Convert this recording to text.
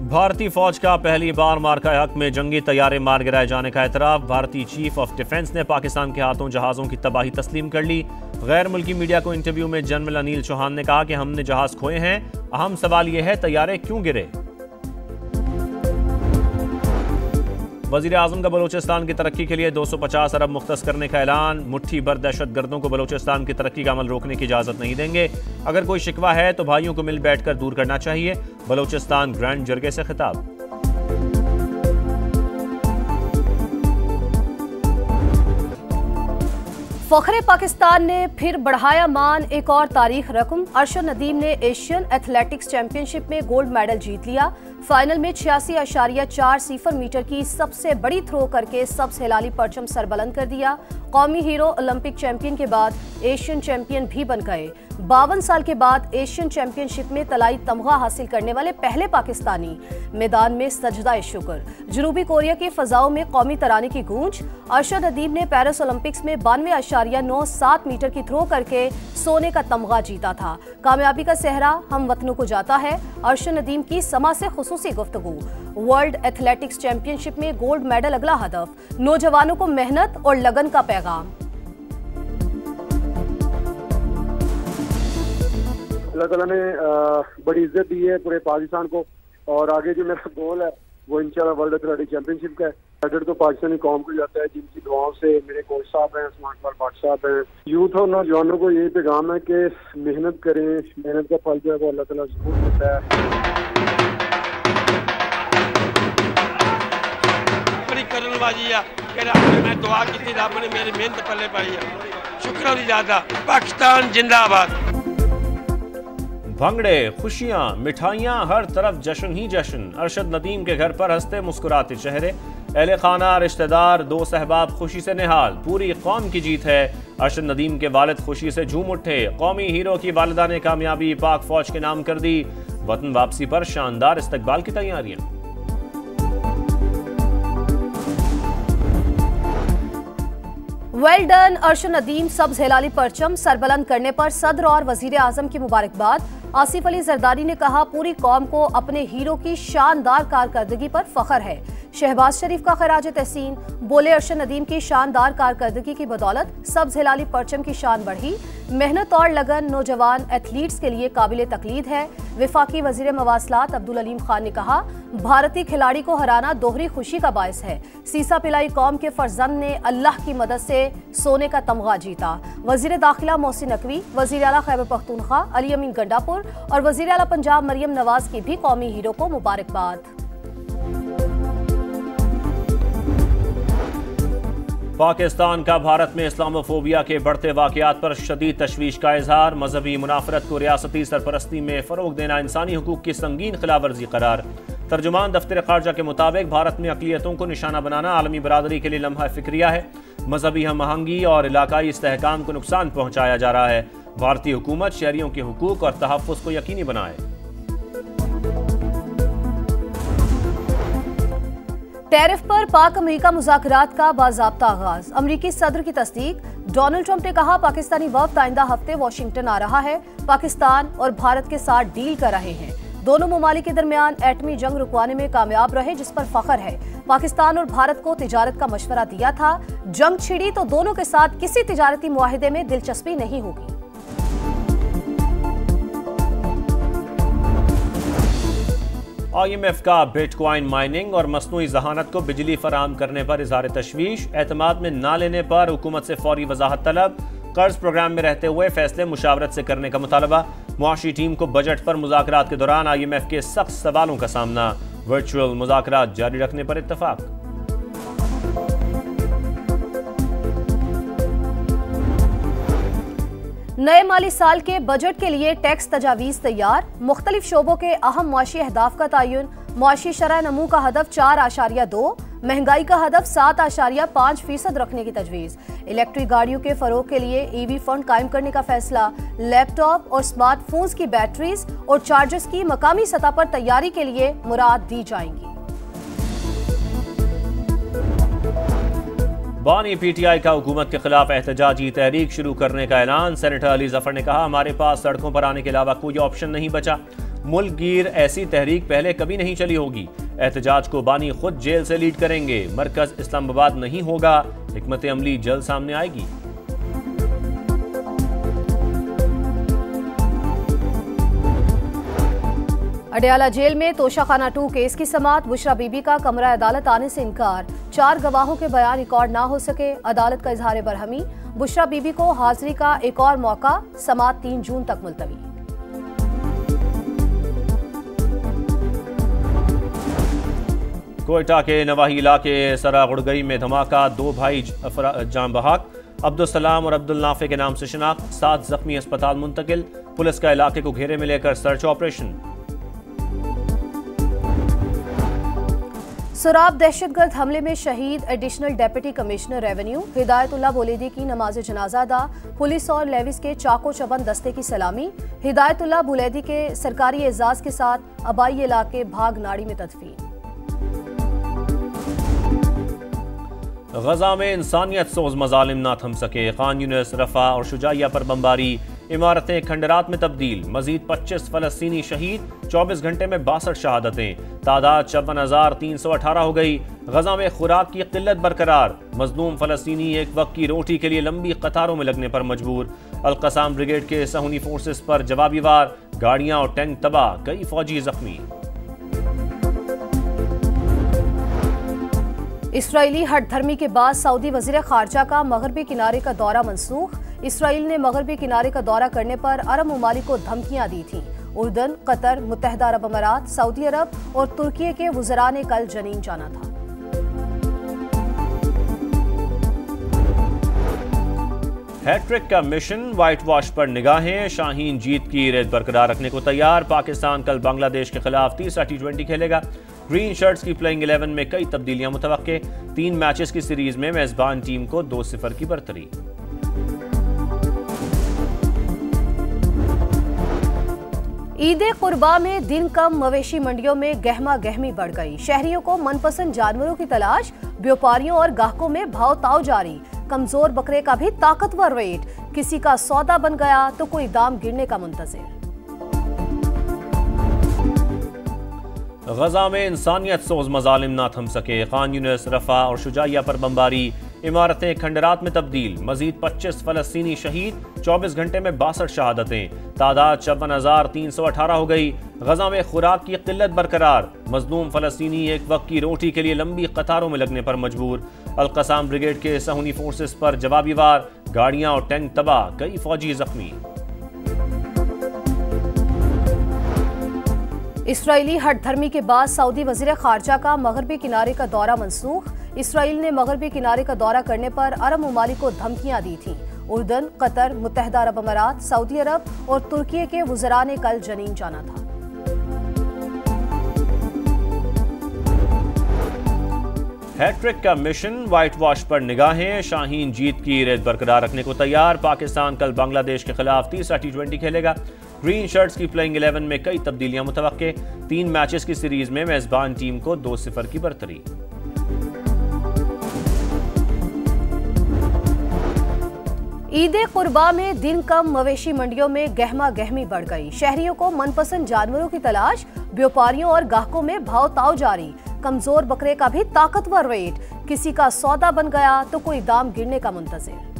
भारतीय फौज का पहली बार मार्का हक में जंगी तैयारे मार गिराए जाने का एतराफ। भारतीय चीफ ऑफ डिफेंस ने पाकिस्तान के हाथों जहाज़ों की तबाही तस्लीम कर ली। गैर मुल्की मीडिया को इंटरव्यू में जनरल अनिल चौहान ने कहा कि हमने जहाज़ खोए हैं, अहम सवाल यह है तैयारे क्यों गिरे। वज़ीर आज़म का बलूचिस्तान की तरक्की के लिए 250 अरब मुख्तस करने का ऐलान। मुट्ठी भर दहशत गर्दों को बलूचिस्तान की तरक्की का अमल रोकने की इजाज़त नहीं देंगे। अगर कोई शिकवा है तो भाइयों को मिल बैठ कर दूर करना चाहिए। बलूचिस्तान ग्रैंड जरगे से खिताब। फखरे पाकिस्तान ने फिर बढ़ाया मान, एक और तारीख रकम। अरशद नदीम ने एशियन एथलेटिक्स चैंपियनशिप में गोल्ड मेडल जीत लिया। फाइनल में 86.40 मीटर की सबसे बड़ी थ्रो करके सब्ज हिलाली परचम सरबलंद कर दिया। कौमी हीरो ओलंपिक चैंपियन के बाद एशियन चैंपियन भी बन गए। 52 साल के बाद एशियन चैंपियनशिप में तलाई तमगा हासिल करने वाले पहले पाकिस्तानी। मैदान में सजदा शुक्र। जनूबी कोरिया की फजाओं में कौमी तराने की गूंज। अरशद नदीम ने पेरिस ओलंपिक्स में 92.97 मीटर की थ्रो करके सोने का तमगा जीता था। कामयाबी का सेहरा हम वतनों को जाता है। अरशद नदीम की समा से खुसूसी गुफ्तगू। वर्ल्ड एथलेटिक्स चैंपियनशिप में गोल्ड मेडल अगला हदफ। नौजवानों को मेहनत और लगन का पैगाम। अल्लाह ताला ने बड़ी इज्जत दी है पूरे पाकिस्तान को, और आगे जो मेरा गोल है वो इंशाल्लाह वर्ल्ड एथलेटिक चैंपियनशिप का है। क्रेडिट तो पाकिस्तानी कौम को जाता है, जिनकी दुआओं से मेरे कोच साहब हैं, उस्मान इकबाल भट्ट साहब हैं। यूथ और नौजवानों को यही पैगाम है कि मेहनत करें, मेहनत का फल जो है वो अल्लाह ताला जरूर देता है। मैं दुआ की रब ने मेरी मेहनत पल्ले पाई है। शुक्र ज्यादा। पाकिस्तान जिंदाबाद। भंगड़े, खुशियां, मिठाइयां, हर तरफ जश्न ही जश्न। अरशद नदीम के घर पर हंसते मुस्कुराते चेहरे। अहले खाना, रिश्तेदार, दोस्त अहबाब खुशी से निहाल। पूरी कौम की जीत है। अरशद नदीम के वालिद खुशी से झूम उठे। कौमी हीरो की वालिदा ने कामयाबी पाक फौज के नाम कर दी। वतन वापसी पर शानदार इस्तकबाल की तैयारियां। Well done Arshad Nadeem. सब्ज हिलाली परचम सरबलंद करने पर सदर और वजीर आजम की मुबारकबाद। आसिफ अली जरदारी ने कहा पूरी कौम को अपने हीरो की शानदार कारकर्दगी पर फख्र है। शहबाज शरीफ का खराज तहसीन। बोले अरशद नदीम की शानदार कारकर्दगी की बदौलत सब्ज हिलाली परचम की शान बढ़ी। मेहनत और लगन नौजवान एथलीट्स के लिए काबिल तकलीद है। विफाकी वजीर मवासलात अब्दुल अलीम खान ने कहा भारतीय खिलाड़ी को हराना दोहरी खुशी का बायस है। सीसा पिलाई कौम के फर्जंद ने अल्लाह की मदद से सोने का तमगा जीता। वजीर दाखिला मोहसिन नकवी, वजीर आला खैबर पख्तूनख्वा अली अमीन गंडापुर और वजीर आला पंजाब मरियम नवाज की भी कौमी हीरो को मुबारकबाद। पाकिस्तान का भारत में इस्लामोफोबिया के बढ़ते वाकयात पर शदीद तशवीश का इजहार। मजहबी मुनाफरत को रियासती सरपरस्ती में फ़रोग देना इंसानी हुकूक की संगीन खिलाफवर्जी करार। तर्जुमान दफ्तर खारजा के मुताबिक भारत में अक़लियतों को निशाना बनाना आलमी बरादरी के लिए लम्हा फ़िक्रिया है। मजहबी हम आहंगी और इलाकाई इस्तेहकाम को नुकसान पहुँचाया जा रहा है। भारतीय हुकूमत शहरियों के हुकूक और तहफ़्फ़ुज़ को यकीनी बनाए। टैरिफ पर पाक अमेरिका मुज़ाकरात का बाज़ाब्ता आगाज। अमरीकी सदर की तस्दीक। डोनाल्ड ट्रंप ने कहा पाकिस्तानी वफ़द आइंदा हफ्ते वाशिंगटन आ रहा है। पाकिस्तान और भारत के साथ डील कर रहे हैं। दोनों ममालिक के दरमियान एटमी जंग रुकवाने में कामयाब रहे, जिस पर फख्र है। पाकिस्तान और भारत को तिजारत का मशवरा दिया था। जंग छिड़ी तो दोनों के साथ किसी तिजारती मुआहिदे में दिलचस्पी नहीं होगी। IMF का बिटकॉइन माइनिंग और मसनूई जहानत को बिजली फराहम करने पर इजहार तशवीश। एतमाद में ना लेने पर हुकूमत से फौरी वजाहत तलब। कर्ज प्रोग्राम में रहते हुए फैसले मुशावरत से करने का मुतालबा। मुआशी टीम को बजट पर मुज़ाकरात के दौरान IMF के सख्त सवालों का सामना। वर्चुअल मुज़ाकरात जारी रखने पर इत्तफाक। नए माली साल के बजट के लिए टैक्स तजावीज़ तैयार। मुख्तलिफ शोबों के अहम मुआशी अहदाफ का तयन। मुआशी शरह नमू का हदफ 4.2, महंगाई का हदफ 7.5% रखने की तजवीज़। इलेक्ट्रिक गाड़ियों के फरोग के लिए EV फंड कायम करने का फैसला। लैपटॉप और स्मार्टफोन्स की बैटरीज और चार्जर्स की मकामी सतह पर तैयारी के लिए मुराद दी जाएंगी। बानी PTI का हुकूमत के खिलाफ एहतजाजी तहरीक शुरू करने का ऐलान। सेनेटर अली जफर ने कहा हमारे पास सड़कों पर आने के अलावा कोई ऑप्शन नहीं बचा। मुल्क गिर ऐसी तहरीक पहले कभी नहीं चली होगी। एहतजाज को बानी खुद जेल से लीड करेंगे। मरकज इस्लामाबाद नहीं होगा, हिकमत अमली जल्द सामने आएगी। अडयाला जेल में तोशाखाना 2 केस की समाअत। बुशरा बीबी का कमरा अदालत आने से इनकार। 4 गवाहों के बयान रिकॉर्ड ना हो सके। अदालत का इजहार बरहमी। बुशरा बीबी को हाजिरी का एक और मौका। समाअत 3 जून तक मुलतवी। कोयटा के नवाही इलाके सरा गुड़गई में धमाका। 2 भाई जान बहक। अब्दुल सलाम और अब्दुल नाफे के नाम से शिनाख्त। 7 जख्मी अस्पताल मुंतकिल। पुलिस का इलाके को घेरे में लेकर सर्च ऑपरेशन। सुराब दहशतगर्द हमले में शहीद additional deputy commissioner revenue Hidayatullah Buledi की नमाज जनाजा अदा। पुलिस और लेविस के चाको चबंद दस्ते की सलामी। हिदायतुल्लाह बुलेदी के सरकारी एजाज के साथ आबाई इलाके भाग नाड़ी में तदफीन। गजा में इंसानियत सोज मजालिम ना थम सके। खान यूनिस, रफा और शुजाइया पर बमबारी। इमारतें खंडरात में तब्दील। मजीद 25 फलस्तीनी शहीद। 24 घंटे में 62 शहादतें। तादाद 54,318 हो गई। गजा में खुराक की किल्लत बरकरार। मजलूम फलस्तीनी एक वक्त की रोटी के लिए लंबी कतारों में लगने पर मजबूर। अल-कसाम ब्रिगेड के सहूनी फोर्सेस पर जवाबी वार। गाड़ियां और टैंक तबाह। कई फौजी जख्मी। इसराइली हठधर्मी के बाद सऊदी वजीर खारजा का मगरबी किनारे का दौरा मनसूख। इसराइल ने मगरबी किनारे का दौरा करने पर अरब ममालिक को धमकियां दी थीं। उर्दन, कतर, मुत्तहदा अरब अमारात, सऊदी अरब और तुर्की के वुज़रा ने कल जनीन जाना था। हैट्रिक का मिशन, व्हाइट वॉश पर निगाहें। शाहीन जीत की रेत बरकरार रखने को तैयार। पाकिस्तान कल बांग्लादेश के खिलाफ तीसरा T20 खेलेगा। ग्रीन शर्ट्स की प्लेइंग 11 में कई तब्दीलियां मुतवक्के। 3 मैचेस की सीरीज में मेजबान टीम को 2-0 की बरतरी। ईद कुर्बा में दिन कम, मवेशी मंडियों में गहमा गहमी बढ़ गई। शहरियों को मनपसंद जानवरों की तलाश। व्यापारियों और ग्राहकों में भाव ताव जारी। कमजोर बकरे का भी ताकतवर वेट। किसी का सौदा बन गया तो कोई दाम गिरने का मुंतजिर। गजा में इंसानियत सोज मजालिम ना थम सके। खान यूनिस, रफा और शुजाइया पर बमबारी। इमारतें खंडरात में तब्दील। मजीद 25 फलस्तीनी शहीद। 24 घंटे में 62 शहादतें। तादाद 54,318 हो गई। गजा में खुराक की किल्लत बरकरार। मजलूम फलस्तीनी एक वक्त की रोटी के लिए लंबी कतारों में लगने पर मजबूर। अल-कसाम ब्रिगेड के सहूनी फोर्सेस पर जवाबी वार। गाड़ियां और टैंक तबाह। कई फौजी जख्मी। इसराइली हठधर्मी के बाद सऊदी वजीर खारजा का मगरबी किनारे का दौरा मनसूख। इसराइल ने मगरबी किनारे का दौरा करने पर अरब ममालिक को धमकियां दी थीं। उर्दन, कतर, मुत्तहदा अरब अमारात, सऊदी अरब और तुर्की के वुज़रा ने कल जनीन जाना था। हैट्रिक का मिशन, व्हाइट वॉश पर निगाहें। शाहीन जीत की रेत बरकरार रखने को तैयार। पाकिस्तान कल बांग्लादेश के खिलाफ तीसरा T20 खेलेगा। ग्रीन शर्ट्स की प्लेइंग 11 में कई तब्दीलियां मुतवक्के। 3 मैचेस की सीरीज में मेजबान टीम को 2-0 की बरतरी। ईद कुर्बा में दिन कम, मवेशी मंडियों में गहमा गहमी बढ़ गई। शहरियों को मनपसंद जानवरों की तलाश। व्यापारियों और ग्राहकों में भाव ताव जारी। कमजोर बकरे का भी ताकतवर वेट। किसी का सौदा बन गया तो कोई दाम गिरने का मुंतजिर।